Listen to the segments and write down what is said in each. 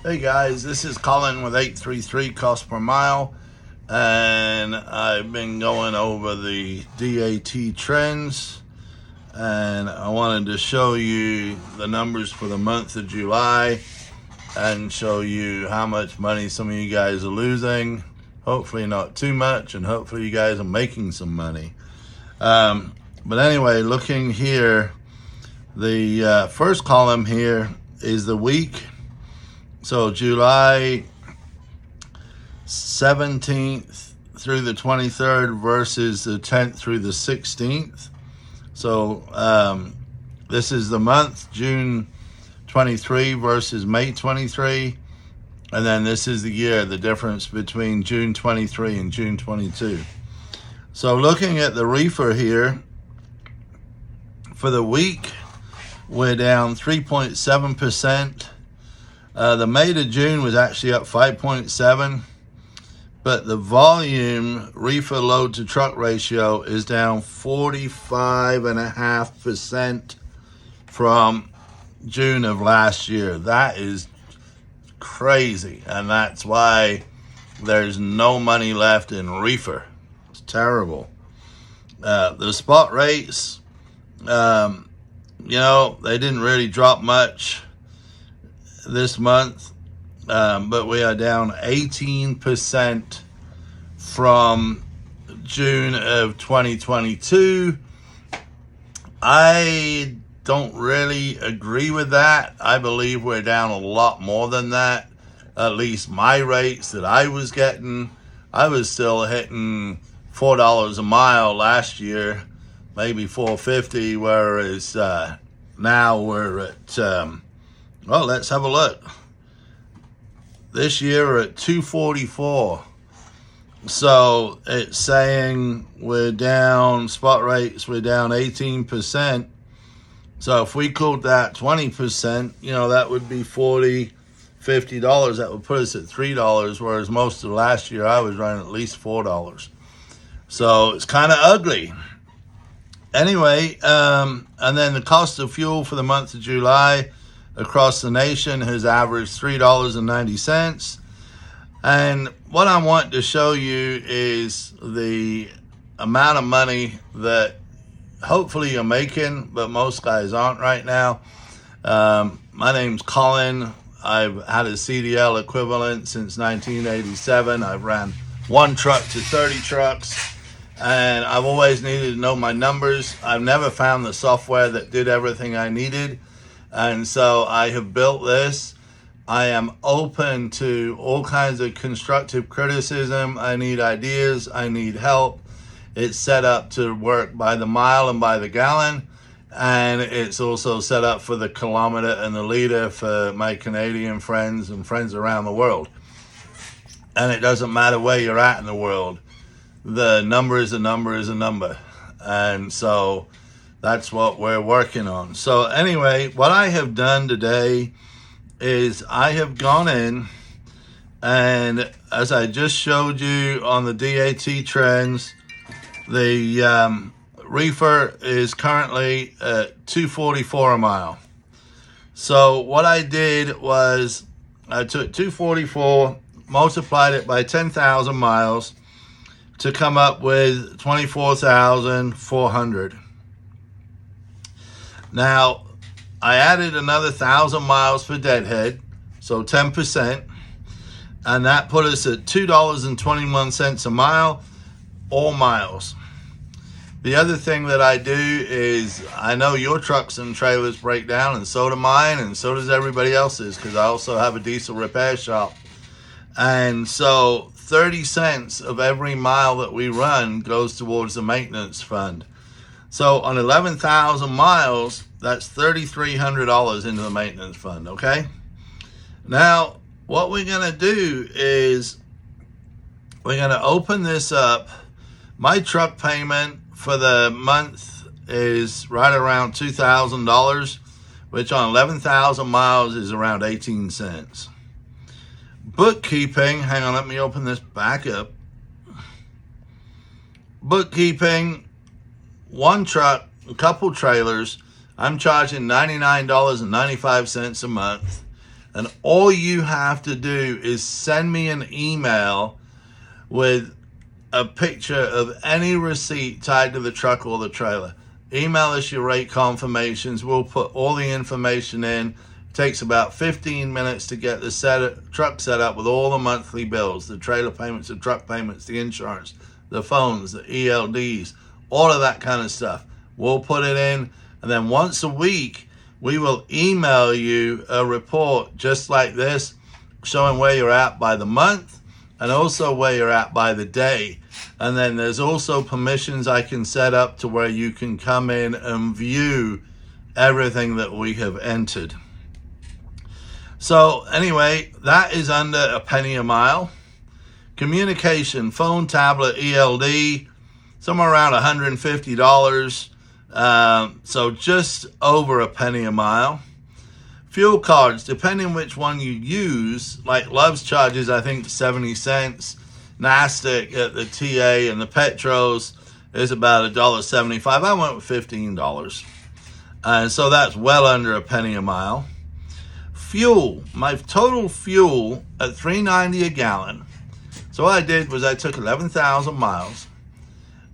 Hey guys, this is Colin with 833 cost per mile, and I've been going over the DAT trends, and I wanted to show you the numbers for the month of July and show you how much money some of you guys are losing. Hopefully not too much, and hopefully you guys are making some money. But anyway, looking here, the first column here is the week. So July 17th through the 23rd versus the 10th through the 16th. So this is the month, June 23 versus May 23. And then this is the year, the difference between June 23 and June 22. So looking at the Reefer here, for the week, we're down 3.7%. The May to June was actually up 5.7, but the volume Reefer load to truck ratio is down 45.5% from June of last year. That is crazy, and that's why there's no money left in Reefer. It's terrible. The spot rates, they didn't really drop much this month, but we are down 18% from June of 2022. I don't really agree with that. I believe we're down a lot more than that. At least my rates that I was getting, I was still hitting $4 a mile last year, maybe $4.50, whereas now we're at well, let's have a look. This year we're at $2.44. So it's saying we're down, spot rates, we're down 18%. So if we cooled that 20%, that would be $40, $50. That would put us at $3, whereas most of last year I was running at least $4. So it's kind of ugly. Anyway, and then the cost of fuel for the month of July across the nation has averaged $3.90. And what I want to show you is the amount of money that hopefully you're making, but most guys aren't right now. My name's Colin. I've had a CDL equivalent since 1987. I've ran one truck to 30 trucks, and I've always needed to know my numbers. I've never found the software that did everything I needed. And so I have built this. I am open to all kinds of constructive criticism. I need ideas. I need help. It's set up to work by the mile and by the gallon. And it's also set up for the kilometer and the liter for my Canadian friends and friends around the world. And it doesn't matter where you're at in the world. The number is a number is a number. And so that's what we're working on. So anyway, what I have done today is I have gone in, and as I just showed you on the DAT trends, the Reefer is currently at $2.44 a mile. So what I did was I took $2.44, multiplied it by 10,000 miles to come up with 24,400. Now, I added another 1,000 miles for deadhead, so 10%, and that put us at $2.21 a mile, all miles. The other thing that I do is I know your trucks and trailers break down, and so do mine, and so does everybody else's, because I also have a diesel repair shop. And so 30 cents of every mile that we run goes towards the maintenance fund. So on 11,000 miles, that's $3,300 into the maintenance fund, okay? Now, what we're going to do is we're going to open this up. My truck payment for the month is right around $2,000, which on 11,000 miles is around 18 cents. Bookkeeping, hang on, let me open this back up. Bookkeeping, one truck, a couple trailers, I'm charging $99.95 a month. And all you have to do is send me an email with a picture of any receipt tied to the truck or the trailer. Email us your rate confirmations. We'll put all the information in. It takes about 15 minutes to get the truck set up with all the monthly bills, the trailer payments, the truck payments, the insurance, the phones, the ELDs, all of that kind of stuff. We'll put it in, and then once a week, we will email you a report just like this, showing where you're at by the month and also where you're at by the day. And then there's also permissions I can set up to where you can come in and view everything that we have entered. So anyway, that is under a penny a mile. Communication, phone, tablet, ELD, somewhere around $150. So just over a penny a mile. Fuel cards, depending which one you use, like Love's charges, I think 70 cents. Nastic at the TA and the Petros is about $1.75. I went with $15. And so that's well under a penny a mile. Fuel, my total fuel at $3.90 a gallon. So what I did was I took 11,000 miles.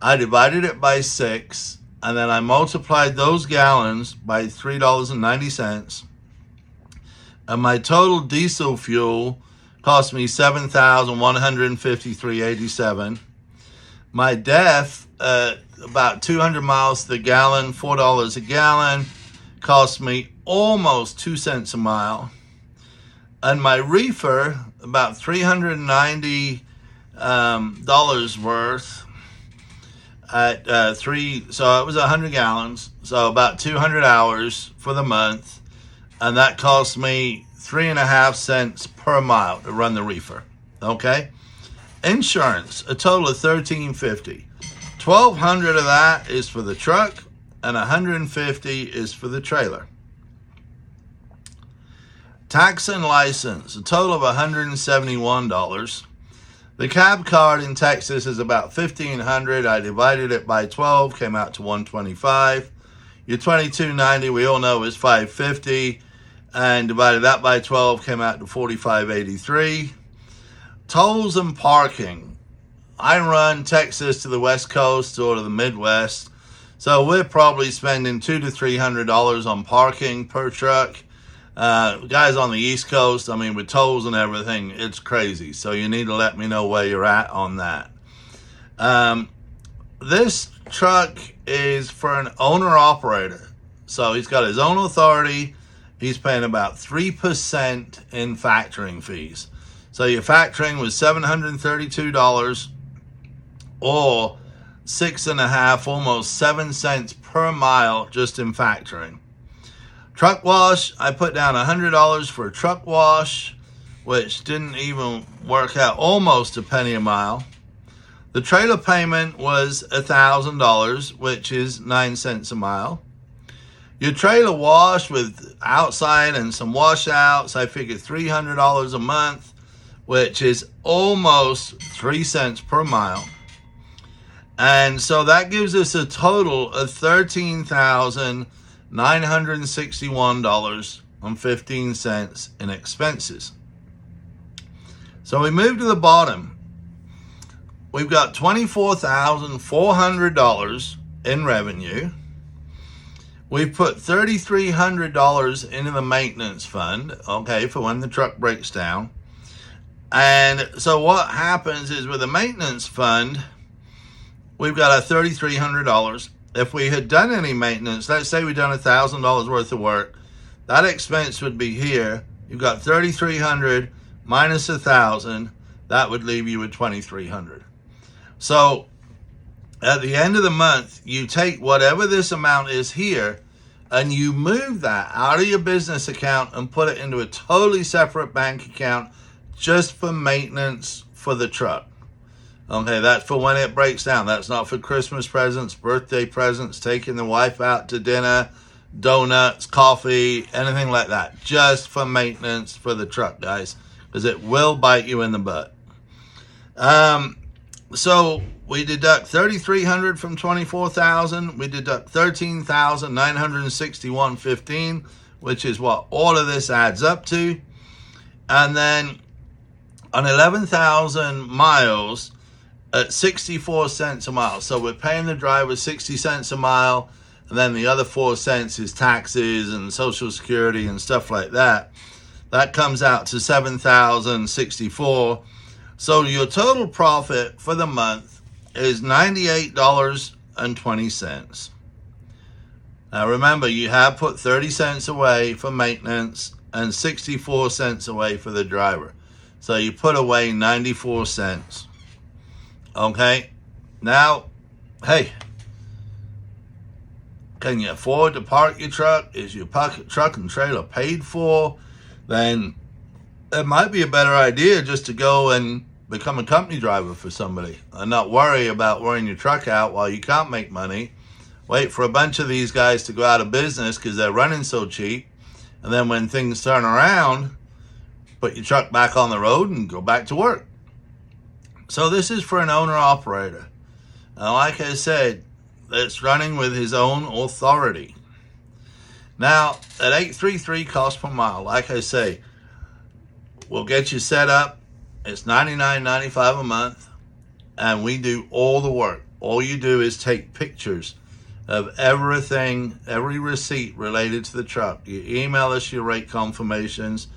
I divided it by 6, and then I multiplied those gallons by $3.90. And my total diesel fuel cost me $7,153.87. My DEF, about 200 miles to the gallon, $4 a gallon, cost me almost 2 cents a mile. And my Reefer, about $390 worth at so it was 100 gallons, so about 200 hours for the month, and that cost me 3.5 cents per mile to run the Reefer. Okay, insurance, a total of $1,350. $1,200 of that is for the truck, and $150 is for the trailer. Tax and license, a total of $171. The cab card in Texas is about $1,500. I divided it by 12, came out to $125. Your $22.90, we all know, is $550, and divided that by 12, came out to $45.83. Tolls and parking. I run Texas to the West Coast or to the Midwest, so we're probably spending $200 to $300 on parking per truck. Guys on the East Coast, I mean, with tolls and everything, it's crazy. So you need to let me know where you're at on that. This truck is for an owner-operator. So he's got his own authority. He's paying about 3% in factoring fees. So your factoring was $732 or 6.5, almost 7 cents per mile just in factoring. Truck wash, I put down $100 for a truck wash, which didn't even work out, almost a penny a mile. The trailer payment was $1,000, which is 9 cents a mile. Your trailer wash with outside and some washouts, I figured $300 a month, which is almost 3 cents per mile. And so that gives us a total of $13,961.15 in expenses. So we move to the bottom. We've got $24,400 in revenue. We've put $3,300 into the maintenance fund, okay, for when the truck breaks down. And so what happens is with the maintenance fund, we've got our $3,300. If we had done any maintenance, let's say we've done $1,000 worth of work, that expense would be here. You've got $3,300 minus $1,000. That would leave you with $2,300. So at the end of the month, you take whatever this amount is here and you move that out of your business account and put it into a totally separate bank account just for maintenance for the truck. Okay, that's for when it breaks down. That's not for Christmas presents, birthday presents, taking the wife out to dinner, donuts, coffee, anything like that. Just for maintenance for the truck, guys, because it will bite you in the butt. So we deduct $3,300 from $24,000. We deduct $13,961.15, which is what all of this adds up to. And then on 11,000 miles at 64 cents a mile. So we're paying the driver 60 cents a mile, and then the other 4 cents is taxes and Social Security and stuff like that. That comes out to 7,064. So your total profit for the month is $98.20. Now remember, you have put 30 cents away for maintenance and 64 cents away for the driver. So you put away 94 cents. Okay? Now, hey, can you afford to park your truck? Is your truck and trailer paid for? Then it might be a better idea just to go and become a company driver for somebody and not worry about wearing your truck out while you can't make money. Wait for a bunch of these guys to go out of business because they're running so cheap. And then when things turn around, put your truck back on the road and go back to work. So this is for an owner-operator. And like I said, it's running with his own authority. Now, at $833 cost per mile, like I say, we'll get you set up. It's $99.95 a month, and we do all the work. All you do is take pictures of everything, every receipt related to the truck. You email us your rate confirmations.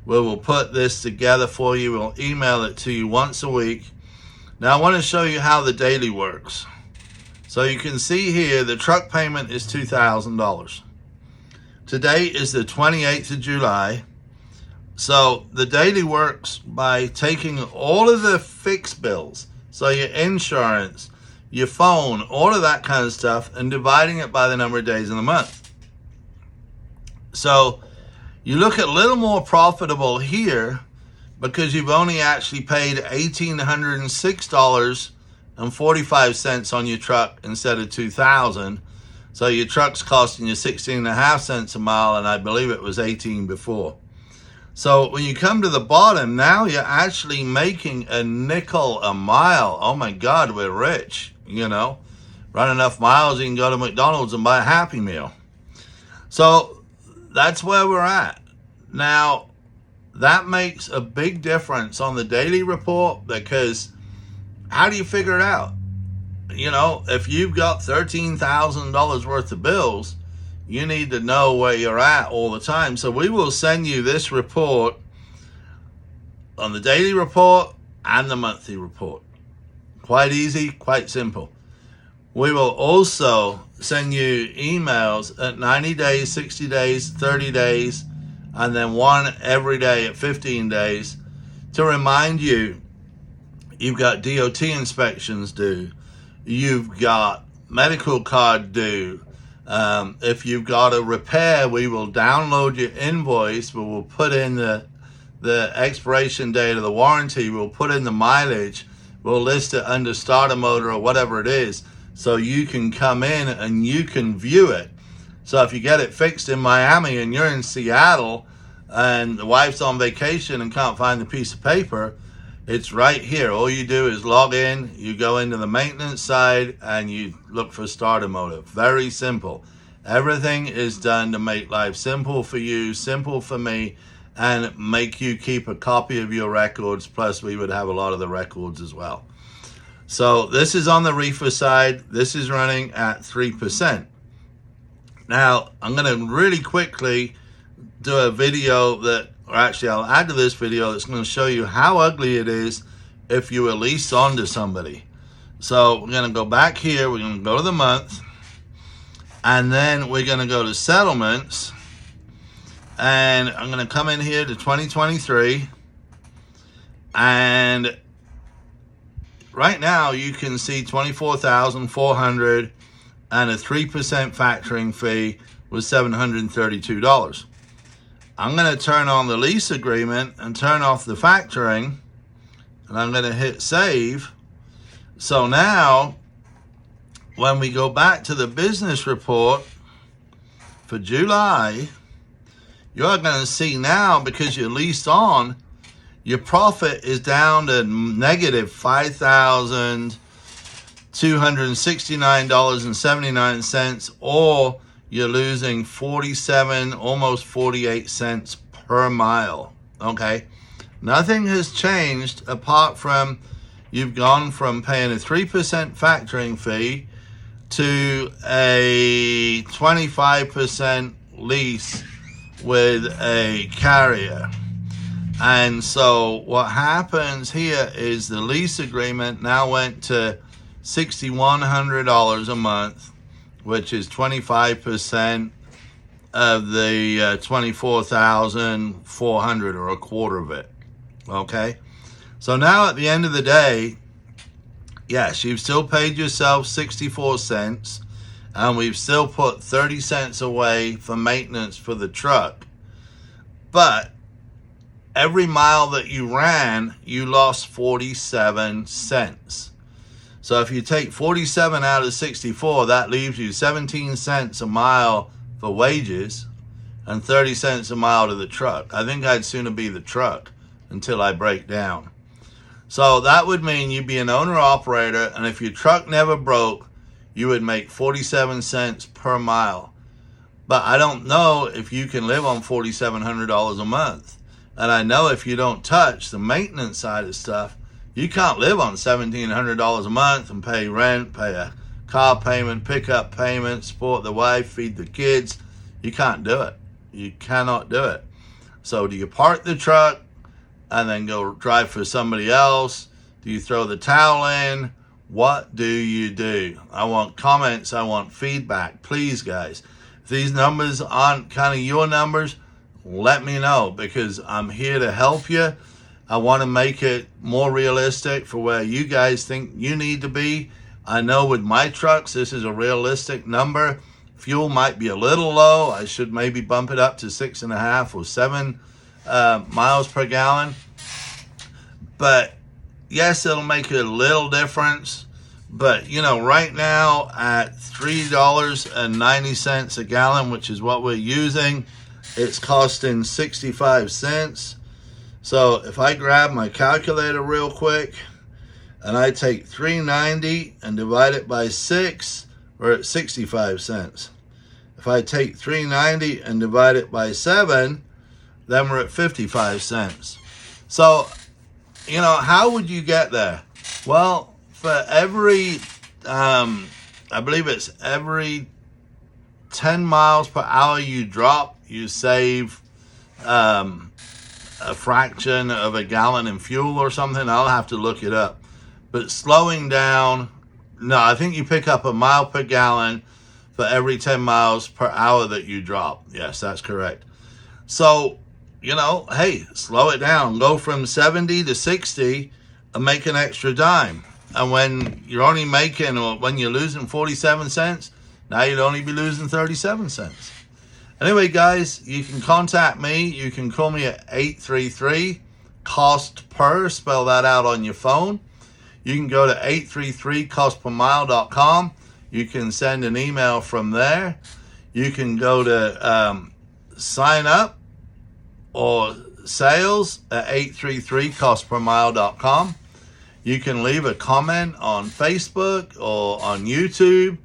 We will put this together for you. We'll email it to you once a week. Now, I want to show you how the daily works. So you can see here, the truck payment is $2,000. Today is the 28th of July. So the daily works by taking all of the fixed bills, so your insurance, your phone, all of that kind of stuff, and dividing it by the number of days in the month. So you look at a little more profitable here because you've only actually paid $1,806.45 on your truck instead of $2,000. So your truck's costing you 16.5 cents a mile, and I believe it was 18 before. So when you come to the bottom, now you're actually making a nickel a mile. Oh my God, we're rich, you know. Run enough miles, you can go to McDonald's and buy a Happy Meal. So that's where we're at. Now, that makes a big difference on the daily report because how do you figure it out? You know, if you've got $13,000 worth of bills, you need to know where you're at all the time. So we will send you this report on the daily report and the monthly report. Quite easy, quite simple. We will also send you emails at 90 days, 60 days, 30 days, and then one every day at 15 days to remind you you've got DOT inspections due. You've got medical card due. If you've got a repair, we will download your invoice. We will put in the expiration date of the warranty. We'll put in the mileage. We'll list it under starter motor or whatever it is, so you can come in and you can view it. So if you get it fixed in Miami and you're in Seattle and the wife's on vacation and can't find the piece of paper, it's right here. All you do is log in, you go into the maintenance side, and you look for starter motor. Very simple. Everything is done to make life simple for you, simple for me, and make you keep a copy of your records. Plus, we would have a lot of the records as well. So this is on the Reefer side. This is running at 3%. Now, I'm going to really quickly do a video that, or actually I'll add to this video that's going to show you how ugly it is if you are leased on to somebody. So we're going to go back here, we're going to go to the month, and then we're going to go to settlements, and I'm going to come in here to 2023, and right now you can see $24,400 and a 3% factoring fee was $732. I'm going to turn on the lease agreement and turn off the factoring, and I'm going to hit save. So now, when we go back to the business report for July, you're going to see now, because you're leased on, your profit is down to negative $5,269.79, or you're losing 47, almost 48 cents per mile. Okay, nothing has changed apart from you've gone from paying a 3% factoring fee to a 25% lease with a carrier. And so what happens here is the lease agreement now went to $6,100 a month, which is 25% of the $24,400, or a quarter of it. Okay, so now at the end of the day, yes, you've still paid yourself 64 cents, and we've still put 30 cents away for maintenance for the truck. But every mile that you ran, you lost 47 cents. So if you take 47 out of 64, that leaves you 17 cents a mile for wages and 30 cents a mile to the truck. I think I'd sooner be the truck until I break down. So that would mean you'd be an owner-operator, and if your truck never broke, you would make 47 cents per mile. But I don't know if you can live on $4,700 a month. And I know if you don't touch the maintenance side of stuff, you can't live on $1,700 a month and pay rent, pay a car payment, pickup payment, support the wife, feed the kids. You can't do it. You cannot do it. So do you park the truck and then go drive for somebody else? Do you throw the towel in? What do you do? I want comments. I want feedback. Please, guys. If these numbers aren't kind of your numbers, let me know, because I'm here to help you. I want to make it more realistic for where you guys think you need to be. I know with my trucks, this is a realistic number. Fuel might be a little low. I should maybe bump it up to 6.5 or 7 miles per gallon. But yes, it'll make a little difference. But, you know, right now at $3.90 a gallon, which is what we're using, it's costing 65 cents. So if I grab my calculator real quick and I take $3.90 and divide it by 6, we're at 65 cents. If I take $3.90 and divide it by 7, then we're at 55 cents. So, you know, how would you get there? Well, for every, I believe it's every 10 miles per hour you drop, you save a fraction of a gallon in fuel or something. I'll have to look it up. But slowing down, no, I think you pick up a mile per gallon for every 10 miles per hour that you drop. Yes, that's correct. So, you know, hey, slow it down. Go from 70 to 60 and make an extra dime. And when you're only making, or when you're losing 47 cents, now you'd only be losing 37 cents. Anyway, guys, you can contact me. You can call me at 833-COST-PER. Spell that out on your phone. You can go to 833costpermile.com. You can send an email from there. You can go to sign up or sales at 833costpermile.com. You can leave a comment on Facebook or on YouTube,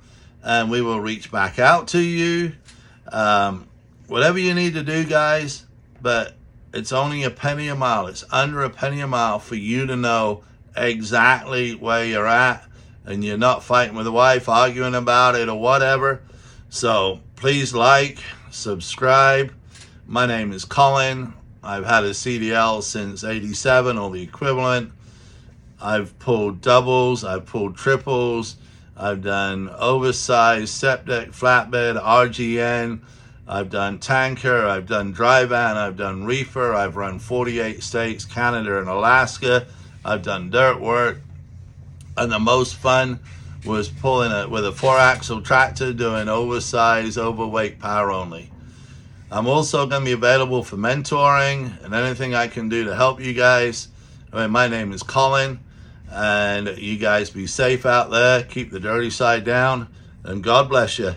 and we will reach back out to you. Whatever you need to do, guys, but it's only a penny a mile. It's under a penny a mile for you to know exactly where you're at, and you're not fighting with the wife, arguing about it or whatever. So please like, subscribe. My name is Colin. I've had a CDL since '87 or the equivalent. I've pulled doubles, I've pulled triples, I've done oversized septic, flatbed, RGN, I've done tanker, I've done dry van, I've done reefer, I've run 48 states, Canada and Alaska, I've done dirt work, and the most fun was pulling it with a 4-axle tractor, doing oversized, overweight power only. I'm also going to be available for mentoring and anything I can do to help you guys. I mean, my name is Colin, and you guys be safe out there. Keep the dirty side down, and God bless you.